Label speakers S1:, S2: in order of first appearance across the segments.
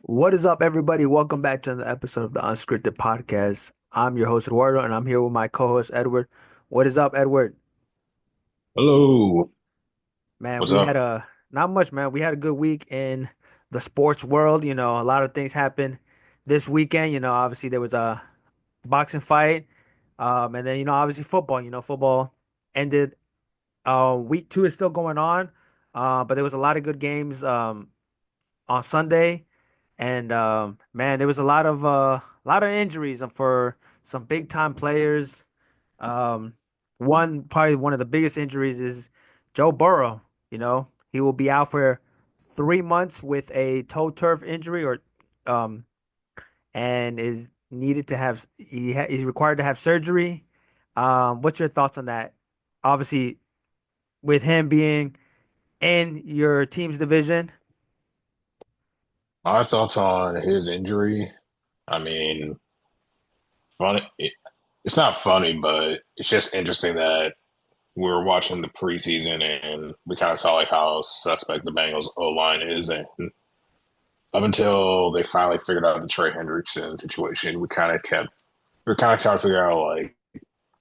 S1: What is up, everybody? Welcome back to another episode of the Unscripted Podcast. I'm your host, Eduardo, and I'm here with my co-host, Edward. What is up, Edward?
S2: Hello,
S1: Man,
S2: what's
S1: we had
S2: up?
S1: a not much, man. We had a good week in the sports world. A lot of things happened this weekend. Obviously there was a boxing fight, and then obviously football. Football ended. Week two is still going on, but there was a lot of good games on Sunday. And man, there was a lot of injuries for some big time players. Um, probably one of the biggest injuries is Joe Burrow. He will be out for 3 months with a toe turf injury, or um, and is needed to have he's required to have surgery. What's your thoughts on that? Obviously, with him being in your team's division.
S2: My thoughts on his injury. I mean, funny. It's not funny, but it's just interesting that we were watching the preseason and we kind of saw like how suspect the Bengals O line is, and up until they finally figured out the Trey Hendrickson situation, we are kind of trying to figure out like,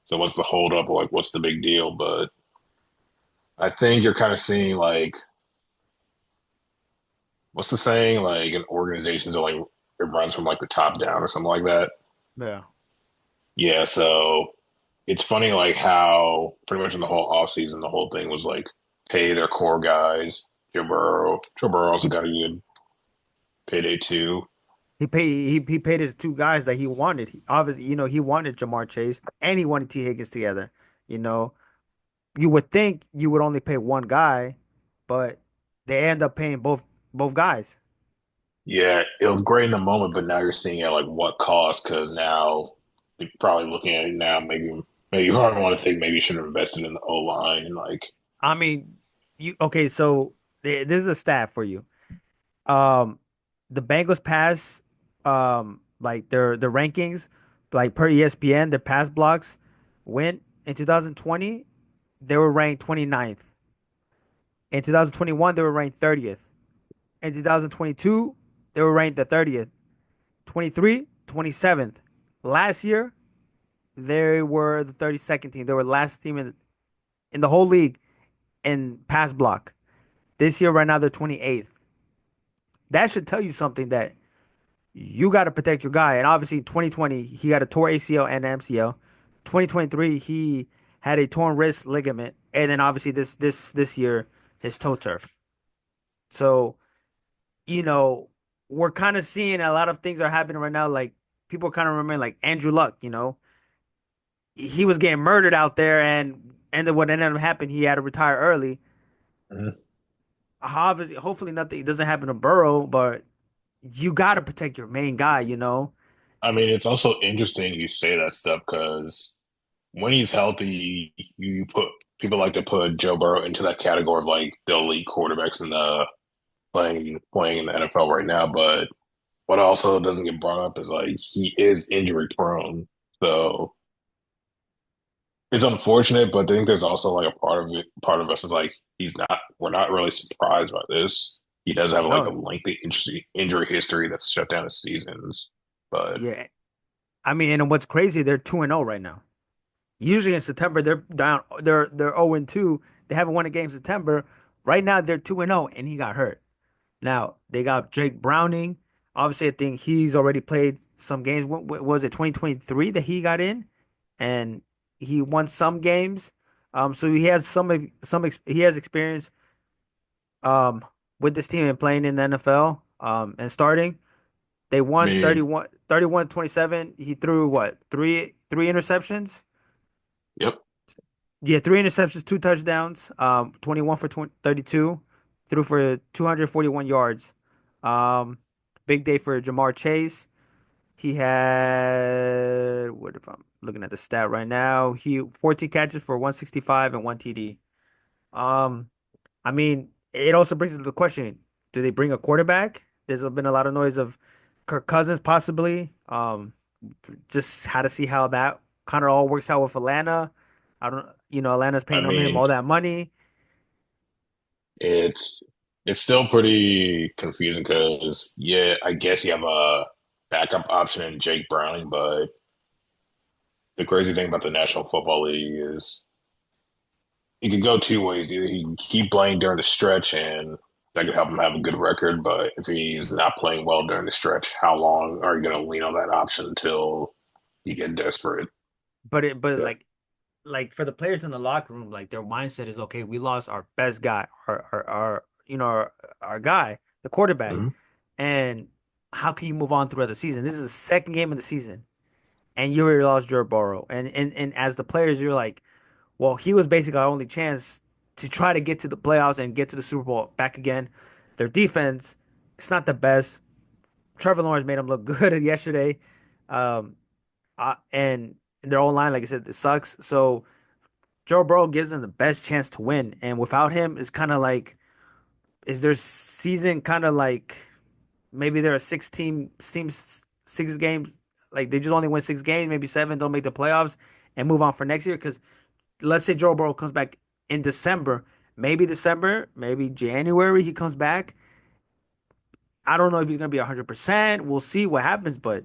S2: so what's the holdup, or like what's the big deal? But I think you're kind of seeing like, what's the saying, like an organization's only it runs from like the top down or something like that.
S1: Yeah.
S2: Yeah, so it's funny like how pretty much in the whole offseason the whole thing was like pay their core guys. Joe Burrow. Joe Burrow also got a good payday too.
S1: He paid his two guys that he wanted. Obviously, he wanted Jamar Chase and he wanted T. Higgins together. You know, you would think you would only pay one guy, but they end up paying both guys.
S2: Yeah, it was great in the moment, but now you're seeing it like what cost, because now you're probably looking at it now, maybe you probably want to think maybe you should have invested in the O line and like
S1: I mean, you okay? So this is a stat for you. Um, the Bengals pass, like their rankings, like per ESPN, their pass blocks went in 2020. They were ranked 29th. In 2021, they were ranked 30th. In 2022, they were ranked the 30th. 23, 27th. Last year, they were the 32nd team. They were last team in the whole league in pass block. This year, right now, they're 28th. That should tell you something that you got to protect your guy. And obviously, 2020, he got a torn ACL and MCL. 2023, he had a torn wrist ligament, and then obviously this year, his toe turf. So you know, we're kind of seeing a lot of things are happening right now. Like people kind of remember, like Andrew Luck. He was getting murdered out there, and then what ended up happening, he had to retire early. Obviously, hopefully, nothing doesn't happen to Burrow, but you got to protect your main guy.
S2: I mean, it's also interesting you say that stuff because when he's healthy, you put people like to put Joe Burrow into that category of like the elite quarterbacks in the playing in the NFL right now. But what also doesn't get brought up is like he is injury prone. So it's unfortunate, but I think there's also like a part of us is like we're not really surprised by this. He does have like a
S1: No,
S2: lengthy injury history that's shut down his seasons. But
S1: yeah. I mean, and what's crazy, they're 2-0 right now. Usually in September they're down, they're 0-2. They haven't won a game in September. Right now they're 2-0, and he got hurt. Now they got Jake Browning. Obviously, I think he's already played some games. What was it, 2023 that he got in, and he won some games. So he has he has experience um with this team and playing in the NFL and starting. They
S2: I
S1: won
S2: mean,
S1: 31-27. He threw what, three interceptions?
S2: yep.
S1: Yeah, three interceptions, two touchdowns, 21 for 32, threw for 241 yards. Um, Big day for Jamar Chase. He had, what if I'm looking at the stat right now? He 14 catches for 165 and one TD. Um, I mean, it also brings into the question, do they bring a quarterback? There's been a lot of noise of Kirk Cousins possibly. Just how to see how that kind of all works out with Atlanta. I don't, Atlanta's
S2: I
S1: paying him
S2: mean,
S1: all that money.
S2: it's it's still pretty confusing because yeah, I guess you have a backup option in Jake Browning, but the crazy thing about the National Football League is it could go two ways. Either he can keep playing during the stretch and that could help him have a good record, but if he's not playing well during the stretch, how long are you going to lean on that option until you get desperate?
S1: But
S2: Yeah.
S1: like for the players in the locker room, like their mindset is okay, we lost our best guy, our our guy, the quarterback.
S2: Mhm.
S1: And how can you move on throughout the season? This is the second game of the season, and you already lost Joe Burrow. And as the players, you're like, well, he was basically our only chance to try to get to the playoffs and get to the Super Bowl back again. Their defense, it's not the best. Trevor Lawrence made them look good yesterday. Um, and their own line, like I said, it sucks. So Joe Burrow gives them the best chance to win. And without him, it's kind of like, is their season kind of like maybe they're a six 6 games, like they just only win 6 games, maybe seven, don't make the playoffs and move on for next year. Because let's say Joe Burrow comes back in December, maybe January, he comes back. I don't know if he's gonna be 100%. We'll see what happens, but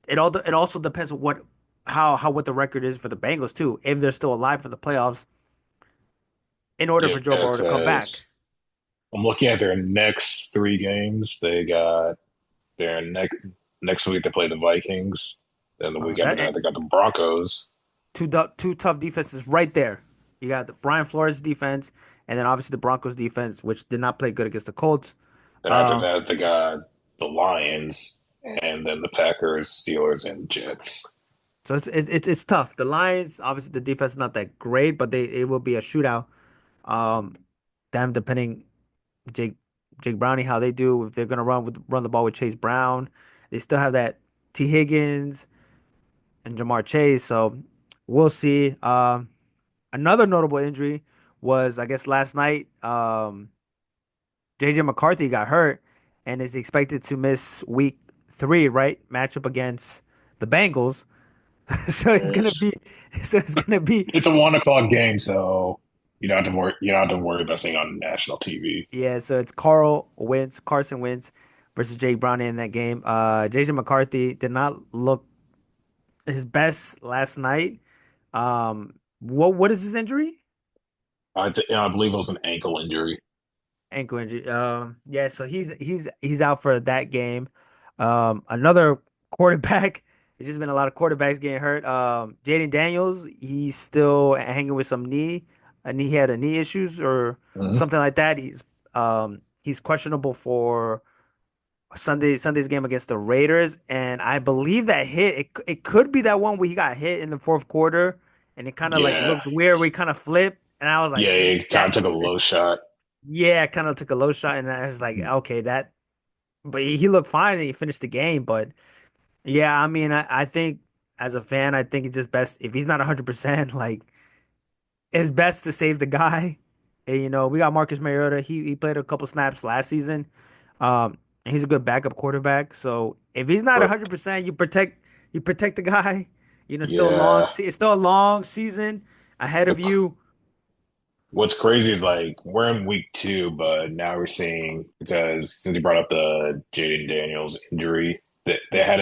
S1: it also depends on what the record is for the Bengals too, if they're still alive for the playoffs in order
S2: Yeah,
S1: for Joe Burrow to come back.
S2: because I'm looking at their next three games. They got their next week they play the Vikings. Then the week after
S1: That
S2: that they got the Broncos.
S1: two tough defenses right there. You got the Brian Flores defense, and then obviously the Broncos defense, which did not play good against the Colts.
S2: Then after
S1: Uh,
S2: that they got the Lions, and then the Packers, Steelers, and Jets.
S1: so it's tough. The Lions, obviously the defense is not that great, but it will be a shootout. Um, them depending Jake Jake Browning how they do if they're gonna run the ball with Chase Brown. They still have that T Higgins and Jamar Chase, so we'll see. Another notable injury was I guess last night. JJ McCarthy got hurt and is expected to miss week 3, right? Matchup against the Bengals. So it's
S2: Mm.
S1: gonna be so it's gonna be
S2: It's a 1 o'clock game, so you don't have to worry. You don't have to worry about seeing on national TV.
S1: yeah, so it's Carson Wentz versus Jake Brown in that game. JJ McCarthy did not look his best last night. What is his injury?
S2: I believe it was an ankle injury.
S1: Ankle injury. Yeah, so he's out for that game. Another quarterback. It's just been a lot of quarterbacks getting hurt. Jaden Daniels, he's still hanging with some he had a knee issues or
S2: Mhm.
S1: something like that. He's questionable for Sunday's game against the Raiders, and I believe that it could be that one where he got hit in the fourth quarter, and it kind of like
S2: Yeah,
S1: looked weird where he kind of flipped, and I was like,
S2: yeah, he kind of
S1: that
S2: took a low shot.
S1: yeah, kind of took a low shot, and I was like, okay, but he looked fine and he finished the game. But yeah, I mean, I think as a fan, I think it's just best if he's not 100%, like it's best to save the guy. And, we got Marcus Mariota. He played a couple snaps last season. And he's a good backup quarterback. So if he's not
S2: But
S1: 100%, you protect the guy.
S2: yeah,
S1: It's still a long season ahead
S2: the,
S1: of you.
S2: what's crazy is like we're in week 2, but now we're seeing because since you brought up the Jaden Daniels injury, that
S1: Yeah.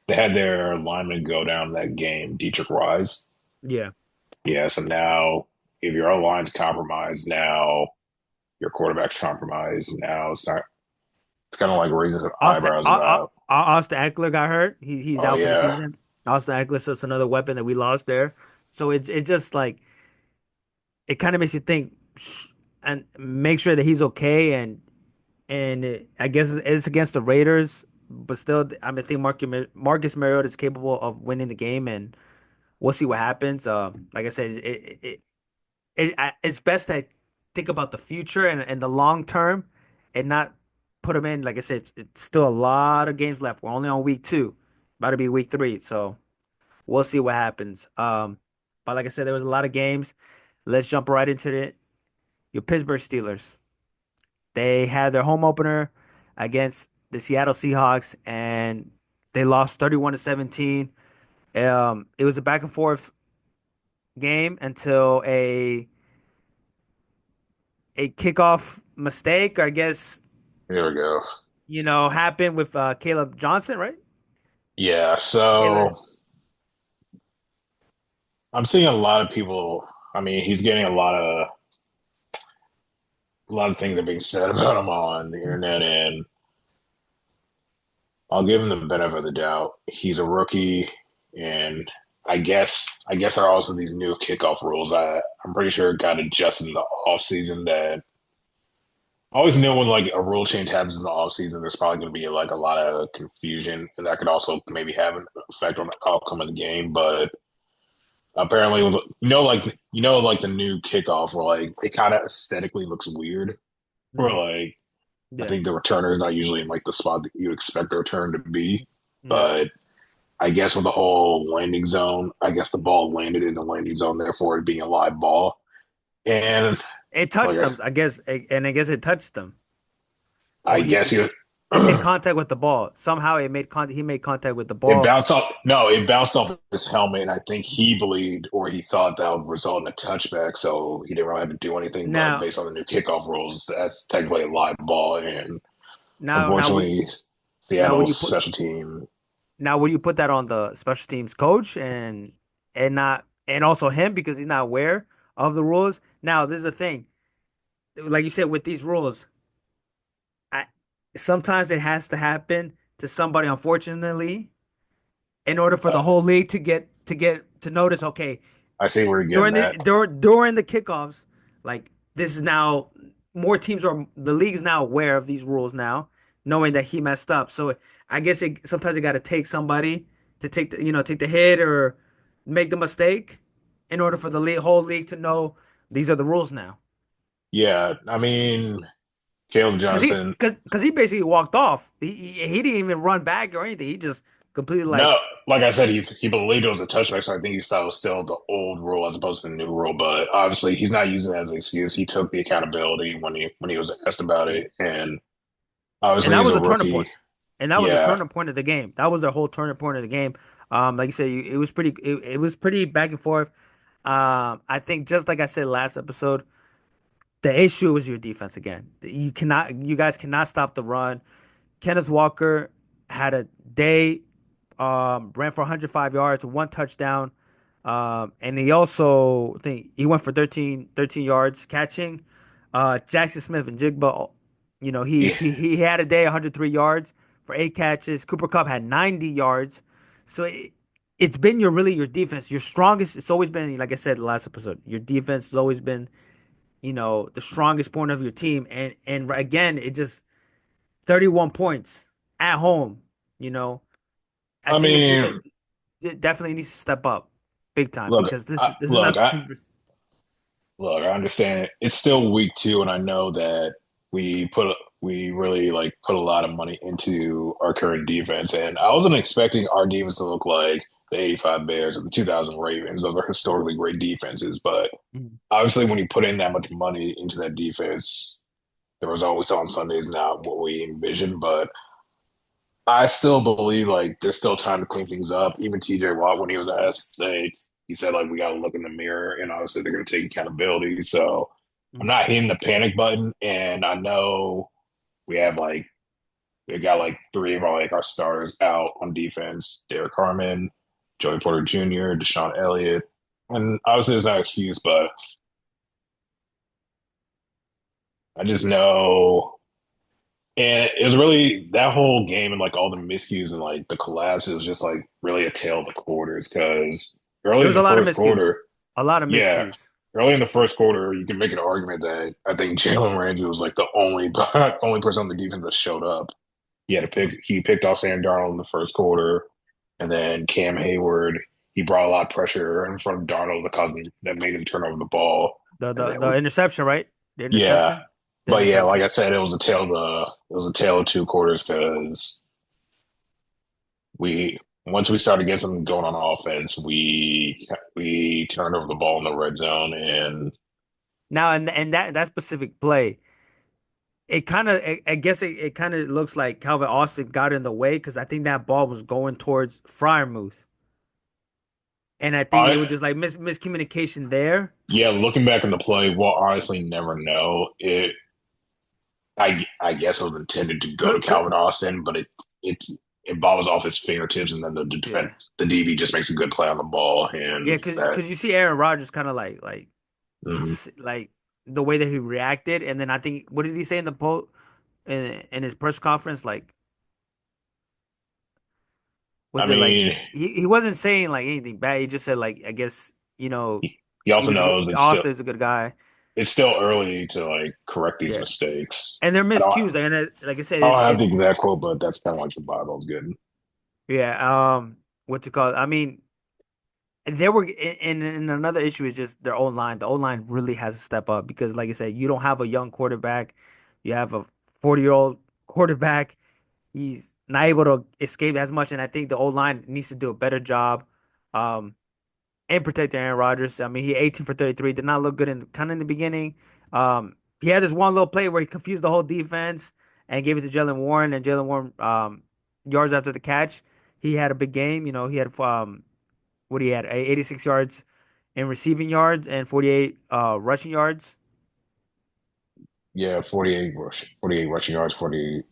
S2: they had their lineman go down that game, Dietrich Wise.
S1: Yeah.
S2: Yeah, so now if your O line's compromised, now your quarterback's compromised. Now it's kind of like raising some eyebrows about.
S1: Austin Eckler got hurt. He's
S2: Oh
S1: out for the
S2: yeah,
S1: season. Austin Eckler, so it's another weapon that we lost there. So it's just like it kind of makes you think and make sure that he's okay. I guess it's against the Raiders, but still, I think Marcus Mariota is capable of winning the game, and we'll see what happens. Like I said, it's best to think about the future and the long term, and not put them in. Like I said, it's still a lot of games left. We're only on week 2, about to be week 3, so we'll see what happens. But like I said, there was a lot of games. Let's jump right into it. Your Pittsburgh Steelers. They had their home opener against the Seattle Seahawks, and they lost 31-17. It was a back and forth game until a kickoff mistake, I guess,
S2: Here we go.
S1: happened with Caleb Johnson, right?
S2: Yeah,
S1: Taylor.
S2: so I'm seeing a lot of people. I mean, he's getting a lot of things are being said about him on the internet, and I'll give him the benefit of the doubt. He's a rookie, and I guess there are also these new kickoff rules. I'm pretty sure it got adjusted in the off season. That I always knew when like a rule change happens in the off season, there's probably going to be like a lot of confusion, and that could also maybe have an effect on the outcome of the game. But apparently, like the new kickoff, where like it kind of aesthetically looks weird. Where
S1: Mhm.
S2: like I
S1: Yeah.
S2: think the returner is not usually in like the spot that you'd expect the return to be,
S1: Yeah.
S2: but I guess with the whole landing zone, I guess the ball landed in the landing zone, therefore it being a live ball. And
S1: It
S2: like
S1: touched them, I guess, and I guess it touched them.
S2: I
S1: Or
S2: guess he
S1: it made contact with the ball. Somehow it made contact. He made contact with the
S2: it
S1: ball.
S2: bounced off. No, it bounced off his helmet, and I think he believed or he thought that would result in a touchback, so he didn't really have to do anything. But
S1: Now,
S2: based on the new kickoff rules, that's technically a live ball, and
S1: now,
S2: unfortunately,
S1: now would
S2: Seattle's
S1: you put
S2: special team.
S1: now would you put that on the special teams coach and not and also him because he's not aware of the rules? Now, this is the thing. Like you said, with these rules, I sometimes it has to happen to somebody, unfortunately, in order for
S2: Uh,
S1: the whole league to notice, okay,
S2: I see where you're getting at.
S1: during the kickoffs, like this is now more teams are the league's now aware of these rules now, knowing that he messed up. So I guess it sometimes you got to take somebody to take the hit or make the mistake in order for the whole league to know these are the rules now.
S2: Yeah, I mean, Caleb
S1: Cause he,
S2: Johnson.
S1: cause, cause he basically walked off. He didn't even run back or anything. He just completely
S2: No,
S1: like,
S2: like I said, he believed it was a touchback, so I think he thought it was still the old rule as opposed to the new rule. But obviously, he's not using it as an excuse. He took the accountability when he was asked about
S1: yeah.
S2: it, and
S1: And
S2: obviously,
S1: that
S2: he's
S1: was
S2: a
S1: the turning point.
S2: rookie.
S1: And that was the
S2: Yeah,
S1: turning point of the game. That was the whole turning point of the game. Like you said, it was pretty back and forth. I think just like I said last episode, the issue was your defense again. You guys cannot stop the run. Kenneth Walker had a day, ran for 105 yards, one touchdown. And he also, I think he went for 13 yards catching. Jackson Smith and Jigba,
S2: yeah.
S1: he had a day, 103 yards for eight catches. Cooper Kupp had 90 yards. So it's been your defense, your strongest. It's always been, like I said last episode, your defense has always been, the strongest point of your team. And again, it just 31 points at home. You know, I
S2: I
S1: think the defense
S2: mean,
S1: definitely needs to step up big time
S2: look,
S1: because
S2: I,
S1: this is
S2: look,
S1: not the
S2: I
S1: team's.
S2: look. I understand it's still week two, and I know that we really like put a lot of money into our current defense, and I wasn't expecting our defense to look like the '85 Bears or the 2000 Ravens. Those are historically great defenses, but
S1: Mhm.
S2: obviously, when you put in that much money into that defense, there was always on Sundays not what we envisioned. But I still believe like there's still time to clean things up. Even TJ Watt, when he was asked, he said like we got to look in the mirror, and obviously they're going to take accountability. So I'm
S1: Mhm.
S2: not hitting the panic button, and I know we have like we got like three of our starters out on defense: Derek Harmon, Joey Porter Jr., Deshaun Elliott, and obviously there's not an excuse, but I just know. And it was really that whole game and like all the miscues and like the collapse is just like really a tale of the quarters because
S1: There
S2: early in
S1: was a
S2: the
S1: lot of
S2: first
S1: miscues,
S2: quarter,
S1: a lot of
S2: yeah,
S1: miscues.
S2: early in the first quarter, you can make an argument that I think Jalen Ramsey was like the only person on the defense that showed up. He picked off Sam Darnold in the first quarter, and then Cam Hayward, he brought a lot of pressure in front of Darnold that made him turn over the ball. And
S1: The
S2: then
S1: interception, right? The
S2: yeah,
S1: interception, the
S2: but yeah, like
S1: interception.
S2: I said, it was a tale of two quarters because we once we started getting something going on offense, we turned over the ball in the red zone, and
S1: Now, and that specific play, it kind of, I guess it kind of looks like Calvin Austin got in the way because I think that ball was going towards Fryermuth. and I think it was
S2: I
S1: just like miscommunication there.
S2: Yeah, looking back in the play, we'll honestly never know. I guess it was intended to go to
S1: Could
S2: Calvin Austin, but it it bobbles off his fingertips, and then
S1: yeah.
S2: the DB just makes a good play on the ball,
S1: Yeah,
S2: and
S1: because
S2: that.
S1: you see Aaron Rodgers kind of
S2: Mhm.
S1: like the way that he reacted, and then I think what did he say in the post in his press conference? Like,
S2: I
S1: was it like
S2: mean,
S1: he wasn't saying like anything bad. He just said like I guess
S2: he
S1: he
S2: also
S1: was a good.
S2: knows
S1: Austin is a good guy.
S2: it's still early to like correct these
S1: Yeah,
S2: mistakes.
S1: and they're
S2: I don't
S1: miscues, and like I said,
S2: I don't have
S1: is
S2: the exact quote, but that's kind of like the Bible's good.
S1: yeah. What's it called? I mean, there were and another issue is just their own line. The own line really has to step up because, like I said, you don't have a young quarterback. You have a 40-year-old quarterback. He's not able to escape as much, and I think the old line needs to do a better job. Um, and protect Aaron Rodgers. I mean, he 18 for 33, did not look good in kind of in the beginning. He had this one little play where he confused the whole defense and gave it to Jalen Warren, and Jalen Warren yards after the catch, he had a big game. He had what he had 86 yards in receiving yards and 48 rushing yards.
S2: Yeah, 48 rushing yards,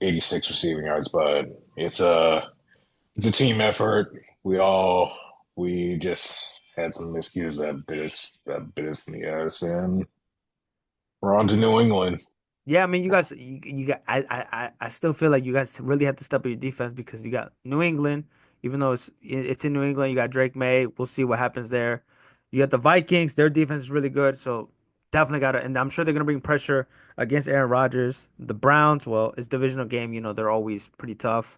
S2: 86 receiving yards, but it's a team effort. We just had some miscues that bit us in the ass, and we're on to New England.
S1: Yeah, I mean, you guys, you got. I still feel like you guys really have to step up your defense because you got New England, even though it's in New England. You got Drake May. We'll see what happens there. You got the Vikings. Their defense is really good, so definitely got to. And I'm sure they're gonna bring pressure against Aaron Rodgers. The Browns, well, it's divisional game. They're always pretty tough.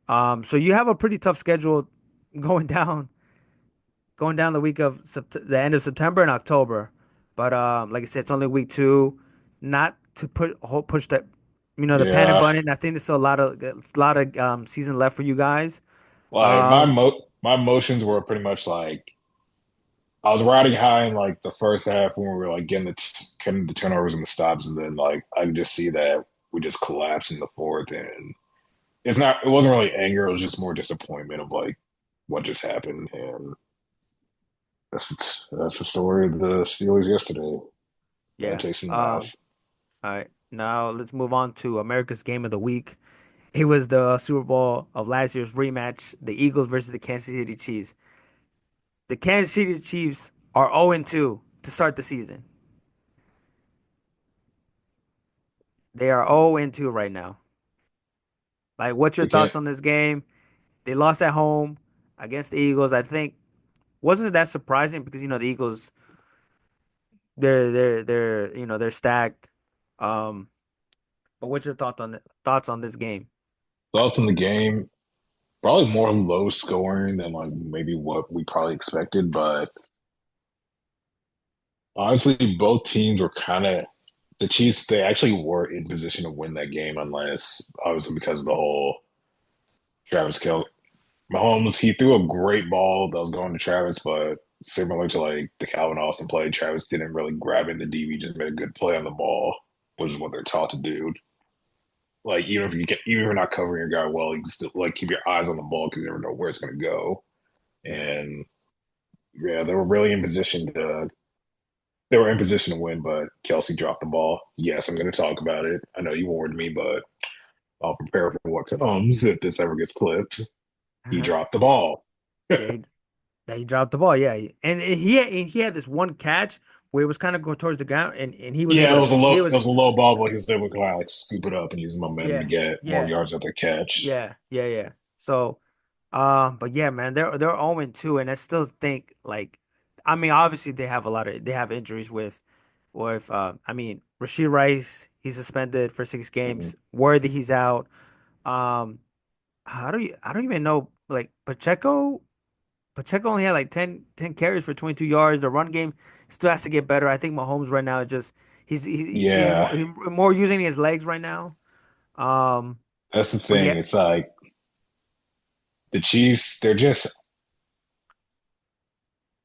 S1: So you have a pretty tough schedule going down the week of the end of September and October. But like I said, it's only week two. Not to push the panic
S2: Yeah,
S1: button. I think there's still a lot of season left for you guys.
S2: like
S1: Um,
S2: my emotions were pretty much like I was riding high in like the first half when we were like getting the turnovers and the stops, and then like I could just see that we just collapsed in the fourth, and it wasn't really anger, it was just more disappointment of like what just happened, and that's the story of the Steelers yesterday. Bad
S1: yeah.
S2: taste in the mouth.
S1: All right. Now let's move on to America's Game of the Week. It was the Super Bowl of last year's rematch, the Eagles versus the Kansas City Chiefs. The Kansas City Chiefs are 0-2 to start the season. They are 0-2 right now. Like, what's your
S2: We can't.
S1: thoughts on this game? They lost at home against the Eagles. I think wasn't that surprising because the Eagles they're stacked. Um, but what's your thoughts on this game?
S2: Thoughts on the game? Probably more low scoring than like maybe what we probably expected, but honestly, both teams were kind of the Chiefs. They actually were in position to win that game, unless obviously because of the whole Travis Kelce. Mahomes, he threw a great ball that was going to Travis, but similar to like the Calvin Austin play, Travis didn't really grab in the DB, just made a good play on the ball, which is what they're taught to do. Like even if you're not covering your guy well, you can still like keep your eyes on the ball because you never know where it's going to go.
S1: Yeah,
S2: And yeah, they were really in position to they were in position to win, but Kelsey dropped the ball. Yes, I'm going to talk about it. I know you warned me, but I'll prepare for what comes if this ever gets clipped. He dropped the ball.
S1: yeah, he dropped the ball. Yeah, and he had this one catch where it was kind of go towards the ground, and he was
S2: Yeah,
S1: able to. He
S2: it
S1: was
S2: was a low ball, but he was able to kind of like scoop it up and use momentum to
S1: yeah,
S2: get more
S1: yeah,
S2: yards at the catch.
S1: yeah. So, but yeah, man, they're 0-2, and I still think like, I mean, obviously they have injuries with I mean, Rashid Rice, he's suspended for 6 games.
S2: Mhm.
S1: Worthy, he's out. Um, I don't even know like Pacheco. Pacheco only had like 10 carries for 22 yards. The run game still has to get better. I think Mahomes right now is just
S2: Yeah,
S1: he's more using his legs right now. Um,
S2: that's the
S1: but
S2: thing.
S1: yeah,
S2: It's like the Chiefs, they're just,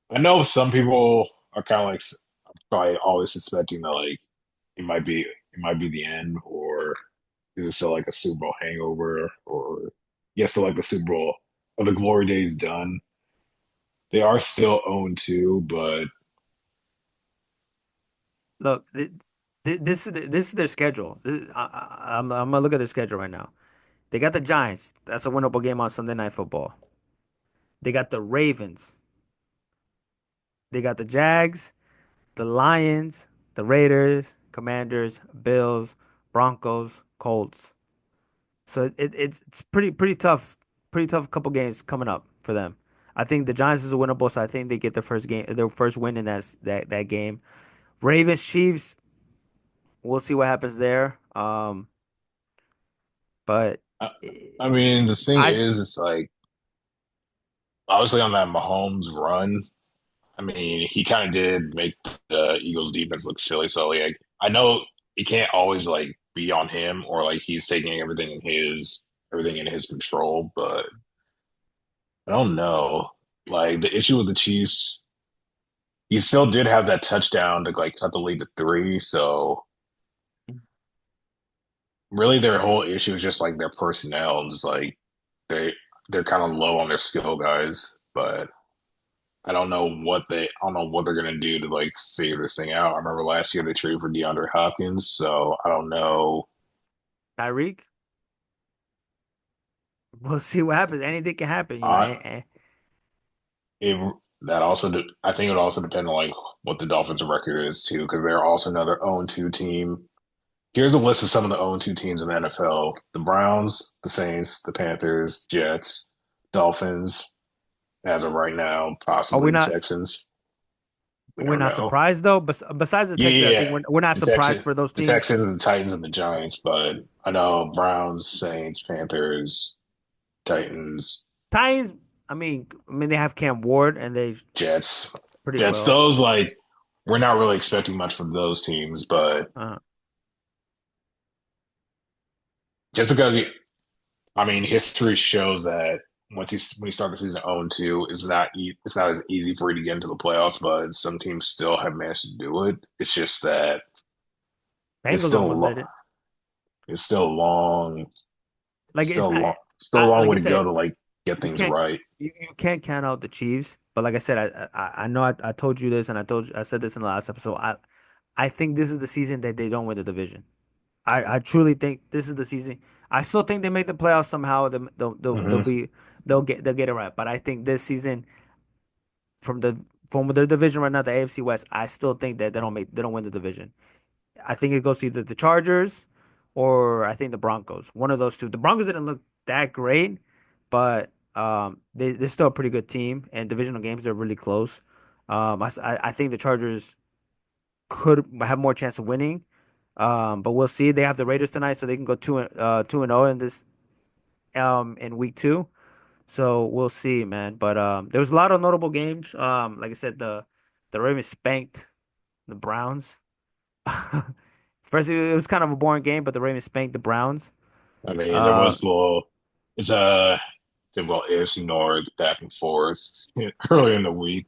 S2: I know some people are kind of like probably always suspecting that like it might be the end, or is it still like a Super Bowl hangover, or yes, still like the Super Bowl, or the glory days done? They are still owned too, but
S1: Look, this is their schedule. I'm gonna look at their schedule right now. They got the Giants. That's a winnable game on Sunday Night Football. They got the Ravens. They got the Jags, the Lions, the Raiders, Commanders, Bills, Broncos, Colts. So it's pretty tough couple games coming up for them. I think the Giants is a winnable, so I think they get their first win in that game. Ravens, Chiefs, we'll see what happens there. But
S2: I,
S1: eh,
S2: I mean, the thing
S1: I
S2: is, it's like obviously on that Mahomes run. I mean, he kind of did make the Eagles defense look silly. So like, I know it can't always like be on him or like he's taking everything in his control. But I don't know. Like the issue with the Chiefs, he still did have that touchdown to like cut the lead to three. So really, their whole issue is just like their personnel. Just like they they're kind of low on their skill guys, but. I don't know what they're gonna do to like figure this thing out. I remember last year they traded for DeAndre Hopkins, so I don't know.
S1: Tyreek, we'll see what happens. Anything can happen,
S2: I it that also I think it would also depend on like what the Dolphins' record is too, because they're also another 0-2 team. Here's a list of some of the 0-2 teams in the NFL: the Browns, the Saints, the Panthers, Jets, Dolphins. As of right now,
S1: Are
S2: possibly
S1: we
S2: the
S1: not?
S2: Texans. We
S1: We're
S2: never
S1: not
S2: know.
S1: surprised though. Besides the
S2: Yeah,
S1: Texans,
S2: yeah,
S1: I
S2: yeah.
S1: think we're not surprised for those
S2: The
S1: teams.
S2: Texans, the Titans, and the Giants, but I know Browns, Saints, Panthers, Titans,
S1: Titans, I mean they have Cam Ward and they
S2: Jets.
S1: pretty
S2: Jets,
S1: well.
S2: those like we're not really expecting much from those teams, but
S1: Uh,
S2: just because I mean, history shows that when you start the season 0-2, it's not as easy for you to get into the playoffs, but some teams still have managed to do it. It's just that it's
S1: Bengals
S2: still
S1: almost did it.
S2: it's still long,
S1: Like it's not.
S2: still a long
S1: Like I
S2: way to go
S1: said,
S2: to like get
S1: you
S2: things
S1: can't
S2: right.
S1: you can't count out the Chiefs. But like I said, I know I told you this and I said this in the last episode. I think this is the season that they don't win the division. I truly think this is the season. I still think they make the playoffs somehow.
S2: Hmm.
S1: They'll get it right. But I think this season from their division right now, the AFC West, I still think that they don't win the division. I think it goes to either the Chargers or I think the Broncos. One of those two. The Broncos didn't look that great, but they're still a pretty good team. And divisional games they're really close. I think the Chargers could have more chance of winning. But we'll see. They have the Raiders tonight, so they can go 2-0 in this in week two. So we'll see, man. But there was a lot of notable games. Like I said, the Ravens spanked the Browns. First, it was kind of a boring game, but the Ravens spanked the Browns.
S2: I mean, there
S1: Uh,
S2: was a little, it's a typical AFC North back and forth early in the week.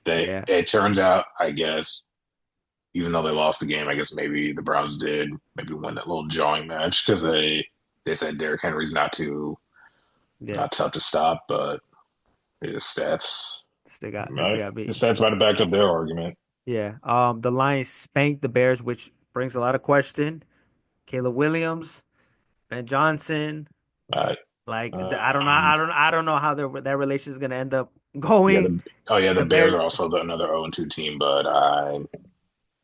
S1: yeah,
S2: It turns out, I guess, even though they lost the game, I guess maybe the Browns did maybe win that little jawing match because they said Derrick Henry's
S1: yeah.
S2: not tough to stop, but his stats
S1: They got
S2: his
S1: beat.
S2: stats might have backed up their argument.
S1: Yeah. The Lions spanked the Bears, which brings a lot of question. Caleb Williams, Ben Johnson.
S2: Uh,
S1: Like
S2: um,
S1: I don't know how their relation is gonna end up
S2: yeah,
S1: going.
S2: the
S1: The
S2: Bears
S1: Bears,
S2: are also another 0-2 team, but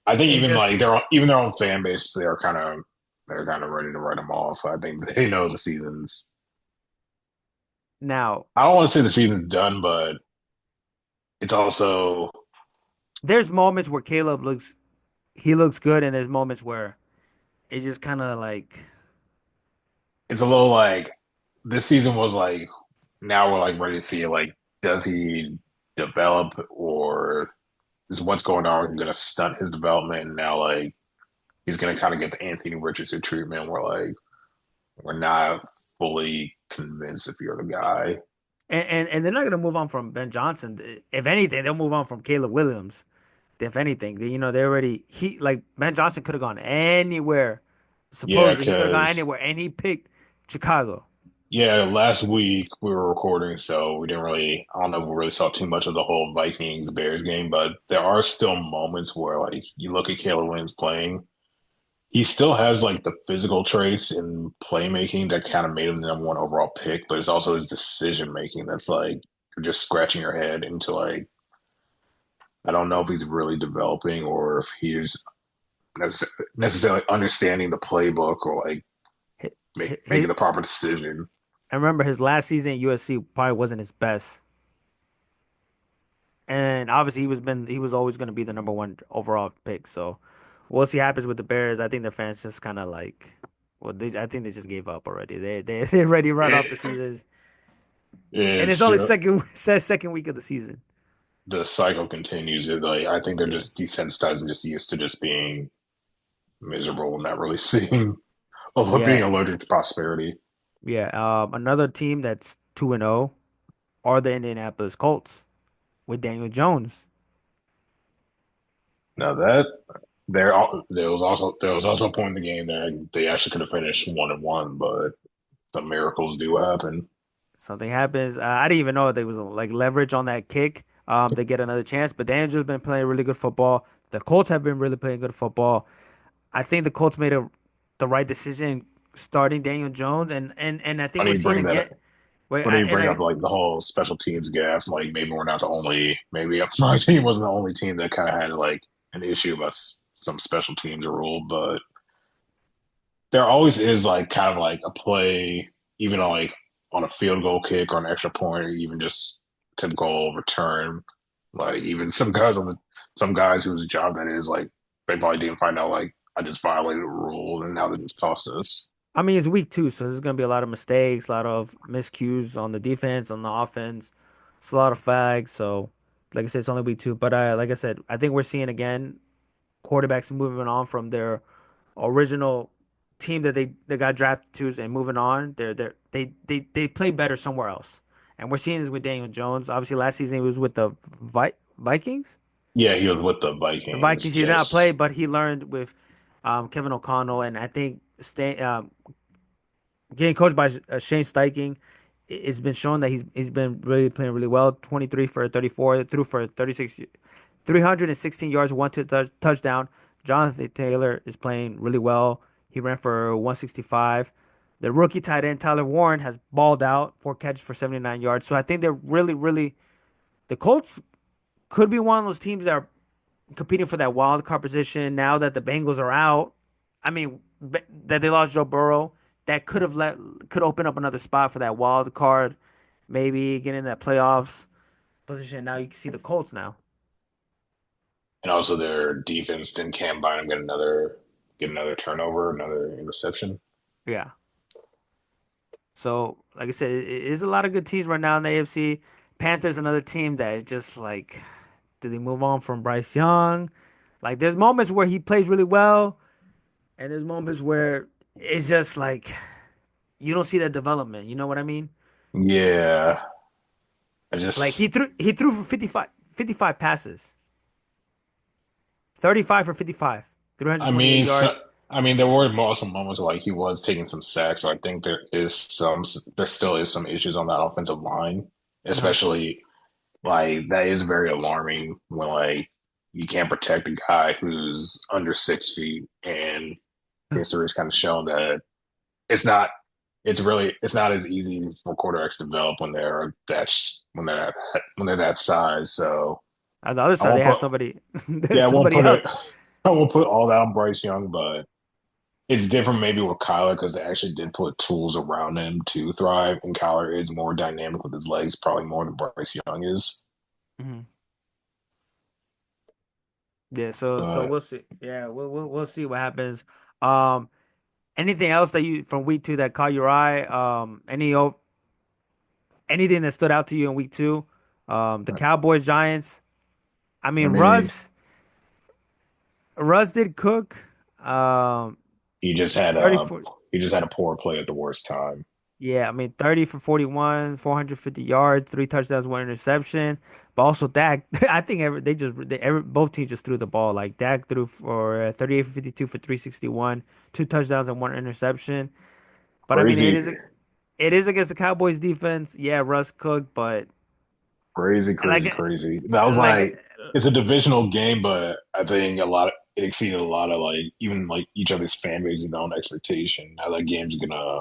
S2: I think
S1: it's
S2: even
S1: just
S2: like their own fan base, they're kind of ready to write them off. I think they know the season's.
S1: now
S2: I don't want to say the season's done, but it's also
S1: there's moments where Caleb looks good, and there's moments where it just kind of like
S2: it's a little like this season was like now we're like ready to see like does he develop or is what's going on going to stunt his development? And now like he's going to kind of get the Anthony Richardson treatment where like we're not fully convinced if you're the guy.
S1: and they're not gonna move on from Ben Johnson. If anything, they'll move on from Caleb Williams. If anything, they already he like Ben Johnson could have gone anywhere.
S2: Yeah,
S1: Supposedly he could have gone
S2: because
S1: anywhere, and he picked Chicago.
S2: Yeah, last week we were recording, so we didn't really, I don't know if we really saw too much of the whole Vikings Bears game, but there are still moments where, like, you look at Caleb Williams playing, he still has, like, the physical traits and playmaking that kind of made him the number one overall pick, but it's also his decision making that's, like, you're just scratching your head into, like, I don't know if he's really developing or if he's necessarily understanding the playbook or, like, making
S1: His,
S2: the proper decision.
S1: I remember his last season at USC probably wasn't his best. And obviously he was always going to be the number one overall pick. So we'll see what happens with the Bears. I think the fans just kind of like, well, I think they just gave up already. They already run off
S2: It,
S1: the season, and it's
S2: it's
S1: only
S2: just,
S1: second week of the season.
S2: the cycle continues. Like I think they're
S1: Yeah,
S2: just desensitized and just used to just being miserable and not really seeing or being
S1: yeah,
S2: allergic to prosperity.
S1: yeah. Another team that's 2-0 are the Indianapolis Colts with Daniel Jones.
S2: Now that there was also a point in the game that they actually could have finished 1-1, but some miracles do happen.
S1: Something happens. I didn't even know there was like leverage on that kick. They get another chance, but Daniel's been playing really good football. The Colts have been really playing good football. I think the Colts made the right decision starting Daniel Jones, and I think we're
S2: Funny you
S1: seeing
S2: bring that
S1: again.
S2: up.
S1: Wait,
S2: Funny you
S1: and
S2: bring up
S1: I
S2: like the whole special teams gaffe. Like maybe we're not the only. Maybe my team wasn't the only team that kind of had like an issue about some special teams rule, but there always is like kind of like a play, even on like on a field goal kick or an extra point, or even just typical return. Like even some guys whose job that is, like they probably didn't find out like I just violated a rule and now that it's cost us.
S1: I mean it's week 2, so there's gonna be a lot of mistakes, a lot of miscues on the defense, on the offense. It's a lot of flags. So, like I said, it's only week 2, but like I said, I think we're seeing again quarterbacks moving on from their original team that they got drafted to and moving on. They play better somewhere else, and we're seeing this with Daniel Jones. Obviously, last season he was with the Vikings.
S2: Yeah, he was with the
S1: The
S2: Vikings.
S1: Vikings he did not play,
S2: Just
S1: but he learned with Kevin O'Connell, and I think getting coached by Shane Steichen, it's been shown that he's been really playing really well. 23 for 34, threw for 36, 316 yards, one touchdown. Jonathan Taylor is playing really well. He ran for 165. The rookie tight end Tyler Warren has balled out, 4 catches for 79 yards. So I think they're really the Colts could be one of those teams that are competing for that wild card position now that the Bengals are out. I mean, that they lost Joe Burrow, that could open up another spot for that wild card, maybe get in that playoffs position. Now you can see the Colts now.
S2: and also their defense didn't Cam Bynum get another turnover, another interception.
S1: Yeah. So, like I said, it is a lot of good teams right now in the AFC. Panthers, another team that is just like, do they move on from Bryce Young? Like, there's moments where he plays really well, and there's moments where it's just like you don't see that development. You know what I memean?
S2: Yeah, I
S1: Like
S2: just
S1: he threw for 55 passes, 35 for 55,
S2: I
S1: 328
S2: mean,
S1: yards.
S2: I mean, there were also moments where, like he was taking some sacks. So I think there still is some issues on that offensive line,
S1: Uh-huh.
S2: especially like that is very alarming when like you can't protect a guy who's under 6 feet, and history has kind of shown that it's not. It's not as easy for quarterbacks to develop when they're that size. So
S1: On the other
S2: I
S1: side, they
S2: won't
S1: had
S2: put
S1: somebody,
S2: yeah I won't
S1: somebody
S2: put it
S1: else.
S2: I won't put all that on Bryce Young, but it's different maybe with Kyler because they actually did put tools around him to thrive, and Kyler is more dynamic with his legs, probably more than Bryce Young is.
S1: Mhm. Yeah, so
S2: But
S1: we'll see. Yeah, we'll see what happens. Um, anything else that you from week 2 that caught your eye? Anything that stood out to you in week 2? The Cowboys, Giants. I
S2: I
S1: mean,
S2: mean,
S1: Russ did cook. Um,
S2: he just had
S1: 30
S2: a
S1: for
S2: he just had a poor play at the worst time.
S1: Yeah, I mean 30 for 41, 450 yards, 3 touchdowns, 1 interception. But also Dak, I think both teams just threw the ball. Like Dak threw for 38 for 52 for 361, 2 touchdowns and 1 interception. But I mean
S2: Crazy,
S1: it is against the Cowboys defense. Yeah, Russ cooked, but
S2: Crazy,
S1: like
S2: crazy, crazy. That was
S1: like
S2: like it's a divisional game, but I think it exceeded a lot of like even like each other's fan base's own expectation. Now that game's gonna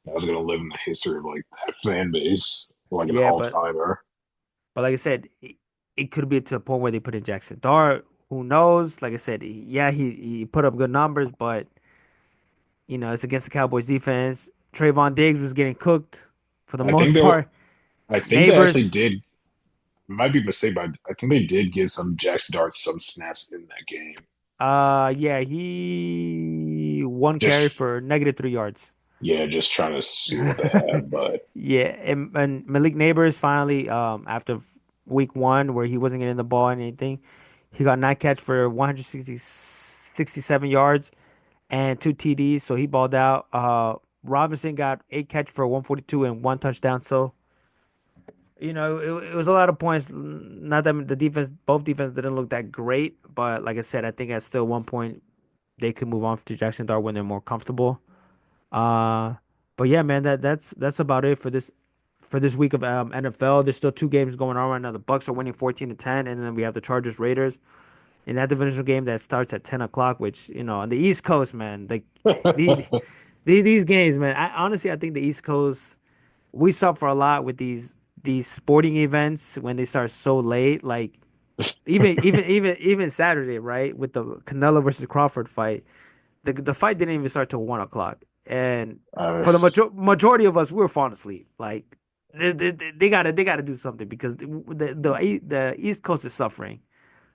S2: that's gonna live in the history of like that fan base, like an
S1: yeah,
S2: all timer.
S1: but like I said, it could be to a point where they put in Jackson Dart. Who knows? Like I said, yeah, he put up good numbers, but it's against the Cowboys defense. Trayvon Diggs was getting cooked for the
S2: I think
S1: most
S2: they
S1: part.
S2: I think they actually
S1: Neighbors,
S2: did. Might be a mistake, but I think they did give some Jackson Dart some snaps in that game.
S1: yeah, he one carry
S2: Just
S1: for -3 yards.
S2: yeah, just trying to see what they had, but
S1: Yeah, and Malik Neighbors finally, after week one where he wasn't getting the ball and anything, he got 9 catch for 167 yards and 2 TDs, so he balled out. Robinson got 8 catch for 142 and 1 touchdown. So, it was a lot of points. Not that the defense, both defense didn't look that great, but like I said, I think at still one point they could move on to Jackson Dart when they're more comfortable. Uh, but yeah, man, that's about it for this week of NFL. There's still two games going on right now. The Bucks are winning 14-10, and then we have the Chargers Raiders in that divisional game that starts at 10 o'clock. Which on the East Coast, man, like the, these games, man. I think the East Coast we suffer a lot with these sporting events when they start so late. Like even Saturday, right, with the Canelo versus Crawford fight. The fight didn't even start till 1 o'clock, and
S2: uh,
S1: for the majority of us, we were falling asleep. Like they gotta do something because the East Coast is suffering.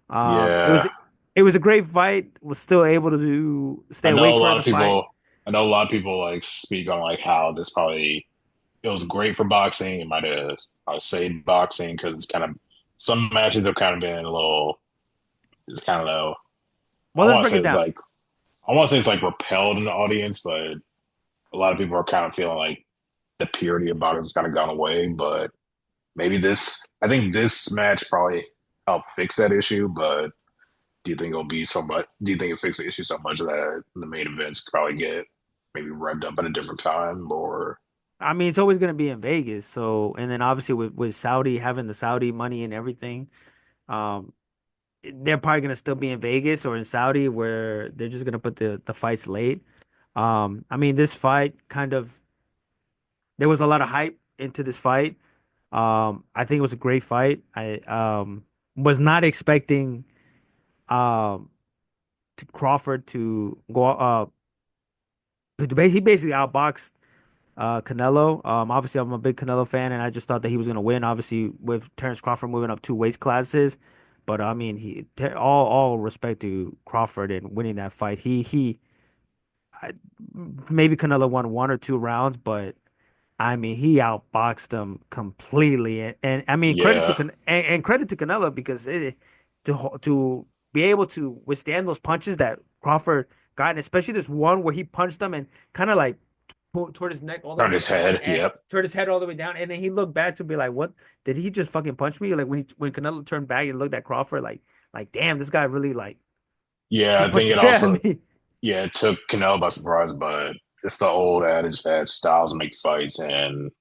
S1: Um, it was
S2: yeah.
S1: it was a great fight. Was still able to stay
S2: I know
S1: awake
S2: a
S1: for
S2: lot
S1: the
S2: of
S1: fight.
S2: people. I know a lot of people like speak on like how this probably it was great for boxing. It might have I saved boxing because it's kind of some matches have kind of been a little. It's kind of low. I
S1: Well, let's
S2: want to
S1: break
S2: say
S1: it
S2: it's
S1: down.
S2: like I want to say it's like repelled in the audience, but a lot of people are kind of feeling like the purity about it has kind of gone away. But maybe I think this match probably helped fix that issue. But do you think it'll be so much? Do you think it fixed the issue so much that the main events could probably get maybe revved up at a different time? Or
S1: I mean, it's always gonna be in Vegas. So, and then obviously with Saudi having the Saudi money and everything, um, they're probably gonna still be in Vegas or in Saudi where they're just gonna put the fights late. I mean, this fight kind of there was a lot of hype into this fight. I think it was a great fight. I was not expecting um Crawford to go he basically outboxed Canelo. Obviously I'm a big Canelo fan and I just thought that he was gonna win. Obviously with Terrence Crawford moving up 2 weight classes, but I mean all respect to Crawford and winning that fight. I, maybe Canelo won 1 or 2 rounds, but I mean, he outboxed them completely, and I mean,
S2: yeah,
S1: And credit to Canelo because to be able to withstand those punches that Crawford got, and especially this one where he punched them and kind of like toward his neck all the
S2: turn
S1: way
S2: his
S1: down,
S2: head.
S1: and
S2: Yep.
S1: turned his head all the way down, and then he looked back to be like, "What did he just fucking punch me?" Like when Canelo turned back and looked at Crawford, like damn, this guy really like
S2: Yeah,
S1: he
S2: I
S1: punched
S2: think
S1: the
S2: it
S1: shit out
S2: also
S1: of me.
S2: yeah it took Canelo by surprise, but it's the old adage that styles make fights, and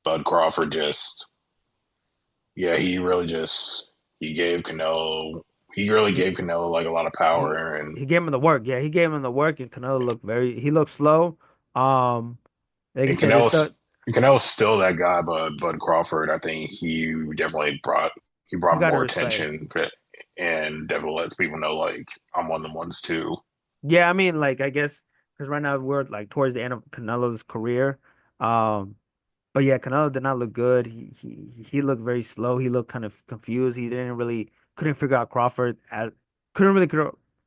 S2: Bud Crawford just yeah he gave Canelo he really
S1: He
S2: gave Canelo like a lot of
S1: he
S2: power and
S1: he gave him the work. Yeah, he gave him the work, and Canelo looked he looked slow. Um, like I
S2: And
S1: said, it's the
S2: Canelo's still that guy, but Bud Crawford, I think definitely he
S1: he
S2: brought
S1: got to
S2: more
S1: respect.
S2: attention, and definitely lets people know like I'm one of the ones too.
S1: Yeah, I mean, like I guess because right now we're like towards the end of Canelo's career. Um, But yeah, Canelo did not look good. He looked very slow. He looked kind of confused. He didn't really couldn't figure out Crawford couldn't really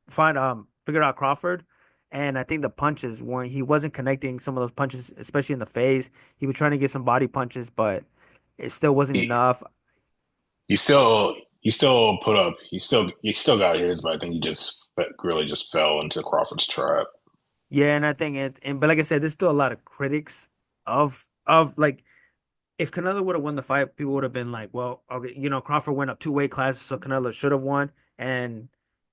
S1: find figure out Crawford. And I think the punches weren't he wasn't connecting some of those punches, especially in the face. He was trying to get some body punches, but it still wasn't
S2: He
S1: enough.
S2: he still put up he still got his, but I think he just really just fell into Crawford's trap.
S1: Yeah, and I think and but like I said, there's still a lot of critics of like if Canelo would have won the fight, people would have been like, well, okay, Crawford went up 2 weight classes, so Canelo should have won. And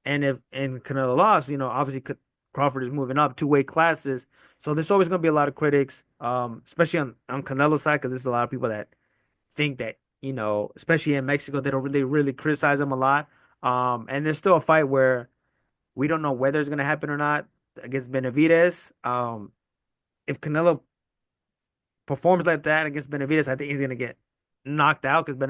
S1: if Canelo lost, obviously Crawford is moving up two weight classes. So there's always going to be a lot of critics, especially on Canelo's side, because there's a lot of people that think that, especially in Mexico, they don't really criticize him a lot. And there's still a fight where we don't know whether it's going to happen or not against Benavidez. If Canelo performs like that against Benavidez, I think he's going to get knocked out because